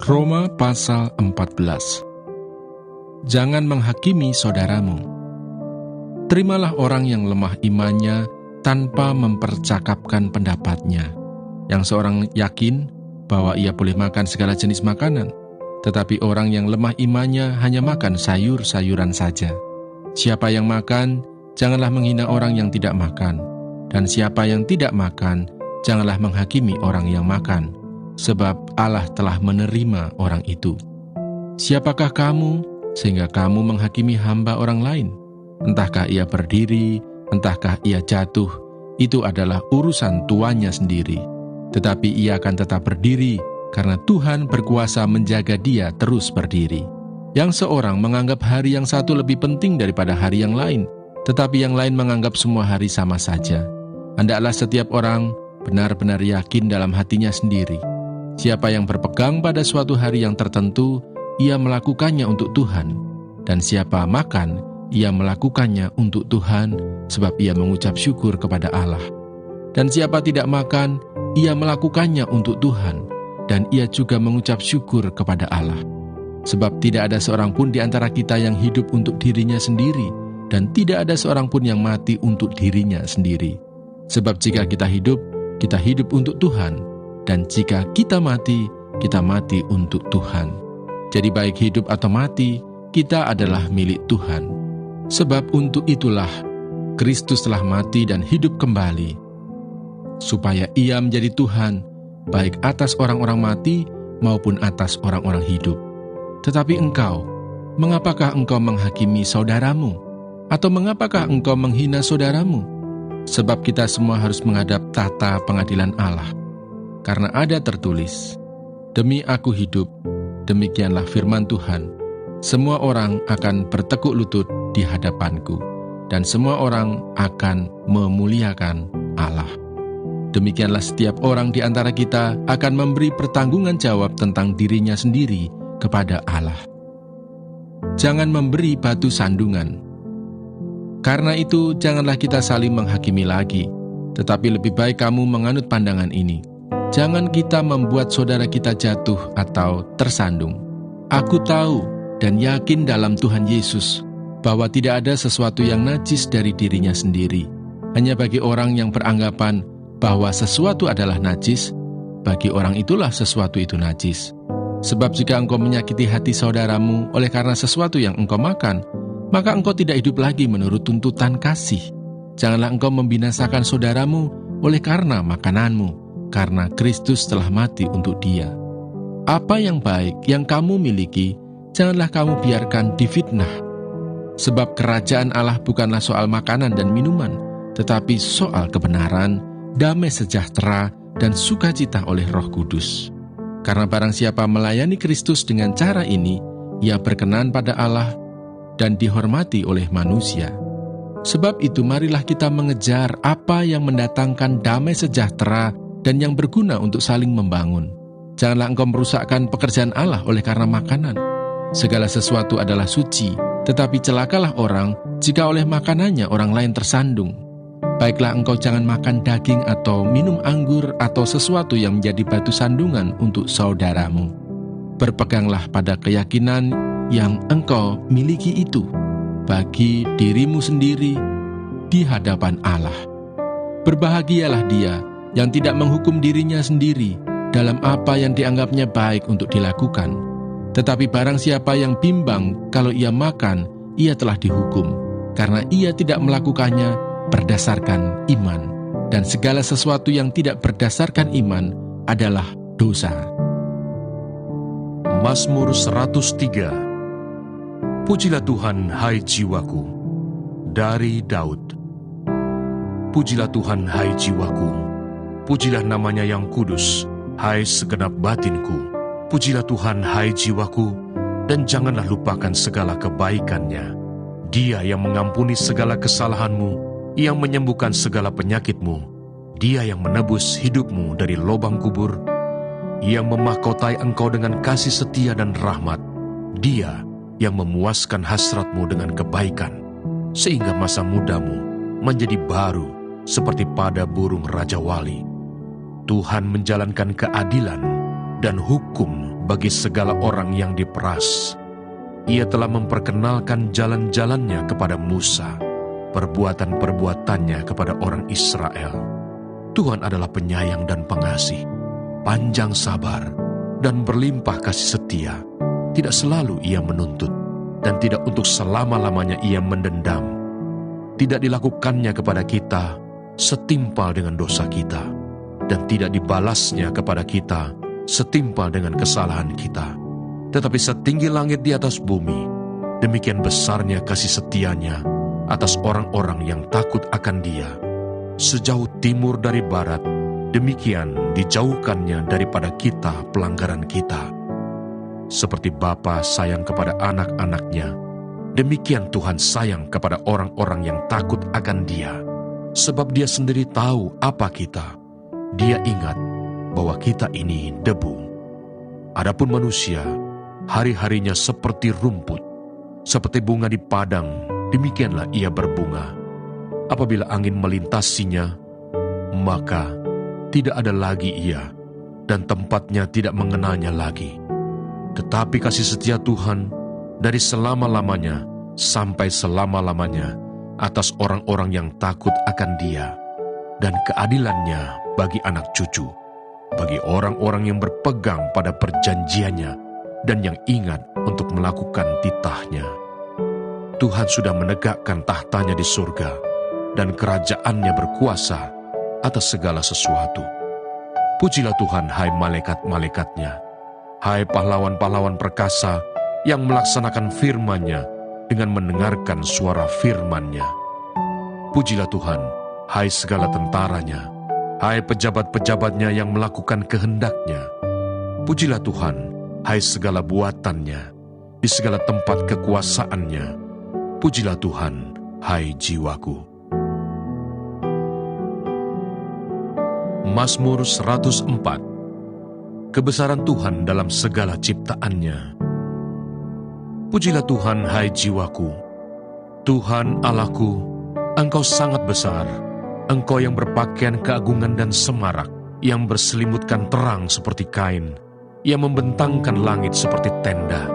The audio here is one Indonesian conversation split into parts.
Roma pasal 14. Jangan menghakimi saudaramu. Terimalah orang yang lemah imannya tanpa mempercakapkan pendapatnya. Yang seorang yakin bahwa ia boleh makan segala jenis makanan, tetapi orang yang lemah imannya hanya makan sayur-sayuran saja. Siapa yang makan, janganlah menghina orang yang tidak makan. Dan siapa yang tidak makan, janganlah menghakimi orang yang makan, sebab Allah telah menerima orang itu. Siapakah kamu, sehingga kamu menghakimi hamba orang lain? Entahkah ia berdiri, entahkah ia jatuh, itu adalah urusan tuannya sendiri. Tetapi ia akan tetap berdiri, karena Tuhan berkuasa menjaga dia terus berdiri. Yang seorang menganggap hari yang satu lebih penting daripada hari yang lain, tetapi yang lain menganggap semua hari sama saja. Hendaklah setiap orang benar-benar yakin dalam hatinya sendiri. Siapa yang berpegang pada suatu hari yang tertentu, ia melakukannya untuk Tuhan. Dan siapa makan, ia melakukannya untuk Tuhan, sebab ia mengucap syukur kepada Allah. Dan siapa tidak makan, ia melakukannya untuk Tuhan, dan ia juga mengucap syukur kepada Allah. Sebab tidak ada seorang pun di antara kita yang hidup untuk dirinya sendiri, dan tidak ada seorang pun yang mati untuk dirinya sendiri. Sebab jika kita hidup untuk Tuhan, dan jika kita mati untuk Tuhan. Jadi baik hidup atau mati, kita adalah milik Tuhan. Sebab untuk itulah Kristus telah mati dan hidup kembali, supaya ia menjadi Tuhan, baik atas orang-orang mati maupun atas orang-orang hidup. Tetapi engkau, mengapakah engkau menghakimi saudaramu? Atau mengapakah engkau menghina saudaramu? Sebab kita semua harus menghadap tahta pengadilan Allah. Karena ada tertulis, demi aku hidup, demikianlah firman Tuhan, semua orang akan bertekuk lutut di hadapanku, dan semua orang akan memuliakan Allah. Demikianlah setiap orang di antara kita akan memberi pertanggungan jawab tentang dirinya sendiri kepada Allah. Jangan memberi batu sandungan. Karena itu, janganlah kita saling menghakimi lagi, tetapi lebih baik kamu menganut pandangan ini. Jangan kita membuat saudara kita jatuh atau tersandung. Aku tahu dan yakin dalam Tuhan Yesus bahwa tidak ada sesuatu yang najis dari dirinya sendiri. Hanya bagi orang yang beranggapan bahwa sesuatu adalah najis, bagi orang itulah sesuatu itu najis. Sebab jika engkau menyakiti hati saudaramu oleh karena sesuatu yang engkau makan, maka engkau tidak hidup lagi menurut tuntutan kasih. Janganlah engkau membinasakan saudaramu oleh karena makananmu, karena Kristus telah mati untuk dia. Apa yang baik yang kamu miliki, janganlah kamu biarkan difitnah. Sebab kerajaan Allah bukanlah soal makanan dan minuman, tetapi soal kebenaran, damai sejahtera, dan sukacita oleh Roh Kudus. Karena barang siapa melayani Kristus dengan cara ini, ia berkenan pada Allah dan dihormati oleh manusia. Sebab itu marilah kita mengejar apa yang mendatangkan damai sejahtera dan yang berguna untuk saling membangun. Janganlah engkau merusakkan pekerjaan Allah oleh karena makanan. Segala sesuatu adalah suci, tetapi celakalah orang jika oleh makanannya orang lain tersandung. Baiklah engkau jangan makan daging atau minum anggur atau sesuatu yang menjadi batu sandungan untuk saudaramu. Berpeganglah pada keyakinan yang engkau miliki itu bagi dirimu sendiri di hadapan Allah. Berbahagialah dia yang tidak menghukum dirinya sendiri dalam apa yang dianggapnya baik untuk dilakukan. Tetapi barang siapa yang bimbang kalau ia makan, ia telah dihukum, karena ia tidak melakukannya berdasarkan iman. Dan segala sesuatu yang tidak berdasarkan iman adalah dosa. Mazmur 103. Pujilah Tuhan, hai jiwaku. Dari Daud. Pujilah Tuhan, hai jiwaku. Pujilah namanya yang kudus, hai segenap batinku. Pujilah Tuhan, hai jiwaku, dan janganlah lupakan segala kebaikannya. Dia yang mengampuni segala kesalahanmu, yang menyembuhkan segala penyakitmu. Dia yang menebus hidupmu dari lubang kubur, yang memahkotai engkau dengan kasih setia dan rahmat. Dia yang memuaskan hasratmu dengan kebaikan, sehingga masa mudamu menjadi baru seperti pada burung Raja Wali. Tuhan menjalankan keadilan dan hukum bagi segala orang yang diperas. Ia telah memperkenalkan jalan-jalannya kepada Musa, perbuatan-perbuatannya kepada orang Israel. Tuhan adalah penyayang dan pengasih, panjang sabar, dan berlimpah kasih setia. Tidak selalu ia menuntut, dan tidak untuk selama-lamanya ia mendendam. Tidak dilakukannya kepada kita setimpal dengan dosa kita, dan tidak dibalasnya kepada kita setimpal dengan kesalahan kita. Tetapi setinggi langit di atas bumi, demikian besarnya kasih setianya atas orang-orang yang takut akan Dia. Sejauh timur dari barat, demikian dijauhkannya daripada kita pelanggaran kita. Seperti Bapa sayang kepada anak-anaknya, demikian Tuhan sayang kepada orang-orang yang takut akan Dia. Sebab Dia sendiri tahu apa kita. Dia ingat bahwa kita ini debu. Adapun manusia, hari-harinya seperti rumput, seperti bunga di padang, demikianlah ia berbunga. Apabila angin melintasinya, maka tidak ada lagi ia, dan tempatnya tidak mengenalnya lagi. Tetapi kasih setia Tuhan dari selama-lamanya sampai selama-lamanya atas orang-orang yang takut akan Dia, dan keadilannya bagi anak cucu, bagi orang-orang yang berpegang pada perjanjiannya dan yang ingat untuk melakukan titahnya. Tuhan sudah menegakkan tahtanya di surga, dan kerajaannya berkuasa atas segala sesuatu. Pujilah Tuhan, hai malaikat-malaikatnya, hai pahlawan-pahlawan perkasa yang melaksanakan firman-Nya dengan mendengarkan suara firman-Nya. Pujilah Tuhan, hai segala tentaranya, hai pejabat-pejabatnya yang melakukan kehendak-Nya. Pujilah Tuhan, hai segala buatannya, di segala tempat kekuasaannya. Pujilah Tuhan, hai jiwaku. Mazmur 104. Kebesaran Tuhan dalam segala ciptaannya. Pujilah Tuhan, hai jiwaku. Tuhan Allahku, Engkau sangat besar. Engkau yang berpakaian keagungan dan semarak, yang berselimutkan terang seperti kain, yang membentangkan langit seperti tenda,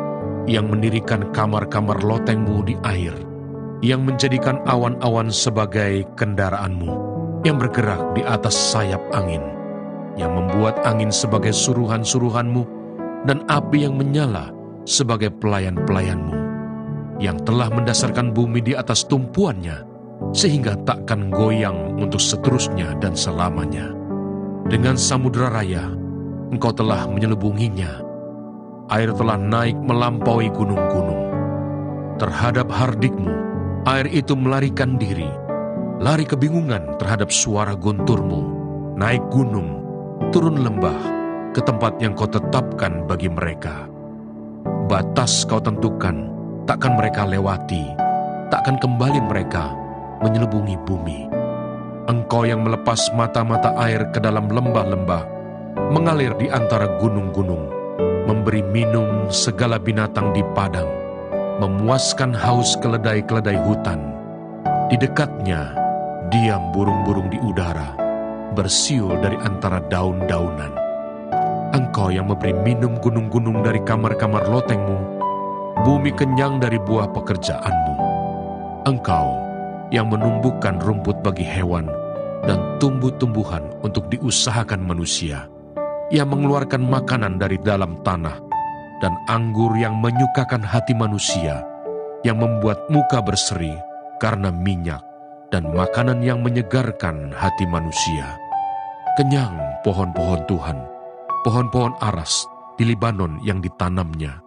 yang mendirikan kamar-kamar loteng-Mu di air, yang menjadikan awan-awan sebagai kendaraan-Mu, yang bergerak di atas sayap angin, yang membuat angin sebagai suruhan-suruhan-Mu, dan api yang menyala sebagai pelayan-pelayan-Mu, yang telah mendasarkan bumi di atas tumpuannya, sehingga takkan goyang untuk seterusnya dan selamanya. Dengan samudera raya, Engkau telah menyelubunginya. Air telah naik melampaui gunung-gunung. Terhadap hardik-Mu, air itu melarikan diri. Lari kebingungan terhadap suara guntur-Mu. Naik gunung, turun lembah, ke tempat yang Kau tetapkan bagi mereka. Batas Kau tentukan, takkan mereka lewati. Takkan kembali mereka menyelubungi bumi. Engkau yang melepas mata-mata air ke dalam lembah-lembah, mengalir di antara gunung-gunung, memberi minum segala binatang di padang, memuaskan haus keledai-keledai hutan. Di dekatnya, diam burung-burung di udara, bersiul dari antara daun-daunan. Engkau yang memberi minum gunung-gunung dari kamar-kamar loteng-Mu, bumi kenyang dari buah pekerjaan-Mu. Engkau yang menumbuhkan rumput bagi hewan dan tumbuh-tumbuhan untuk diusahakan manusia, yang mengeluarkan makanan dari dalam tanah, dan anggur yang menyukakan hati manusia, yang membuat muka berseri karena minyak, dan makanan yang menyegarkan hati manusia. Kenyang pohon-pohon Tuhan, pohon-pohon aras di Libanon yang ditanamnya,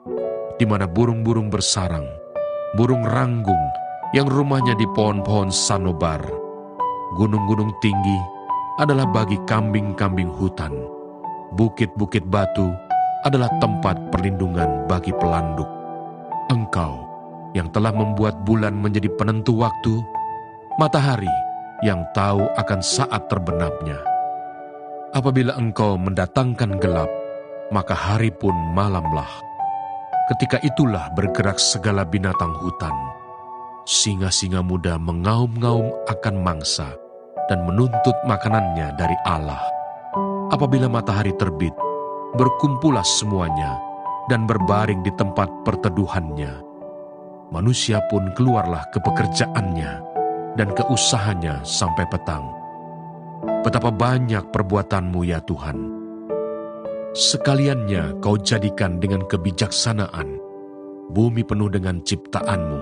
di mana burung-burung bersarang, burung ranggung yang rumahnya di pohon-pohon sanobar. Gunung-gunung tinggi adalah bagi kambing-kambing hutan. Bukit-bukit batu adalah tempat perlindungan bagi pelanduk. Engkau yang telah membuat bulan menjadi penentu waktu, matahari yang tahu akan saat terbenamnya. Apabila Engkau mendatangkan gelap, maka hari pun malamlah. Ketika itulah bergerak segala binatang hutan. Singa-singa muda mengaum-ngaum akan mangsa dan menuntut makanannya dari Allah. Apabila matahari terbit, berkumpullah semuanya dan berbaring di tempat perteduhannya. Manusia pun keluarlah ke pekerjaannya dan ke usahanya sampai petang. Betapa banyak perbuatanmu ya Tuhan. Sekaliannya kau jadikan dengan kebijaksanaan bumi penuh dengan ciptaanmu.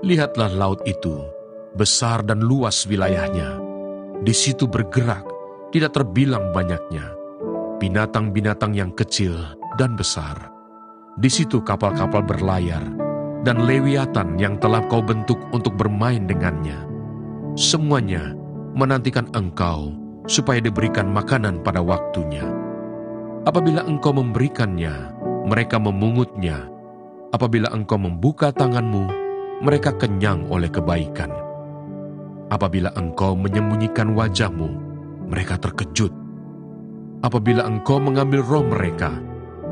Lihatlah laut itu, besar dan luas wilayahnya. Di situ bergerak, tidak terbilang banyaknya, binatang-binatang yang kecil dan besar. Di situ kapal-kapal berlayar, dan lewiatan yang telah kau bentuk untuk bermain dengannya. Semuanya menantikan engkau supaya diberikan makanan pada waktunya. Apabila engkau memberikannya, mereka memungutnya. Apabila engkau membuka tanganmu, mereka kenyang oleh kebaikan. Apabila engkau menyembunyikan wajahmu, mereka terkejut. Apabila engkau mengambil roh mereka,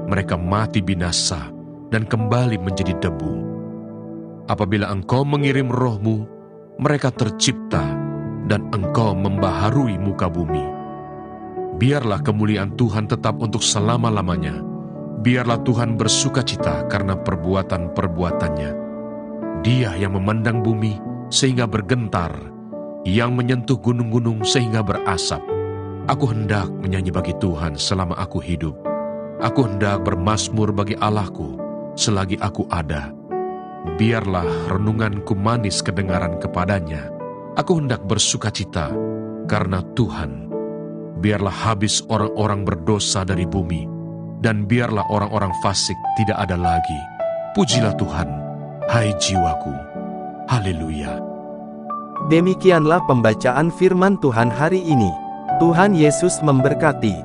mereka mati binasa dan kembali menjadi debu. Apabila engkau mengirim rohmu, mereka tercipta dan engkau membaharui muka bumi. Biarlah kemuliaan Tuhan tetap untuk selama-lamanya. Biarlah Tuhan bersukacita karena perbuatan-perbuatannya. Dia yang memandang bumi sehingga bergentar, yang menyentuh gunung-gunung sehingga berasap. Aku hendak menyanyi bagi Tuhan selama aku hidup. Aku hendak bermazmur bagi Allahku selagi aku ada. Biarlah renunganku manis kedengaran kepadanya. Aku hendak bersukacita karena Tuhan. Biarlah habis orang-orang berdosa dari bumi, dan biarlah orang-orang fasik tidak ada lagi. Pujilah Tuhan, hai jiwaku. Haleluya. Demikianlah pembacaan firman Tuhan hari ini. Tuhan Yesus memberkati.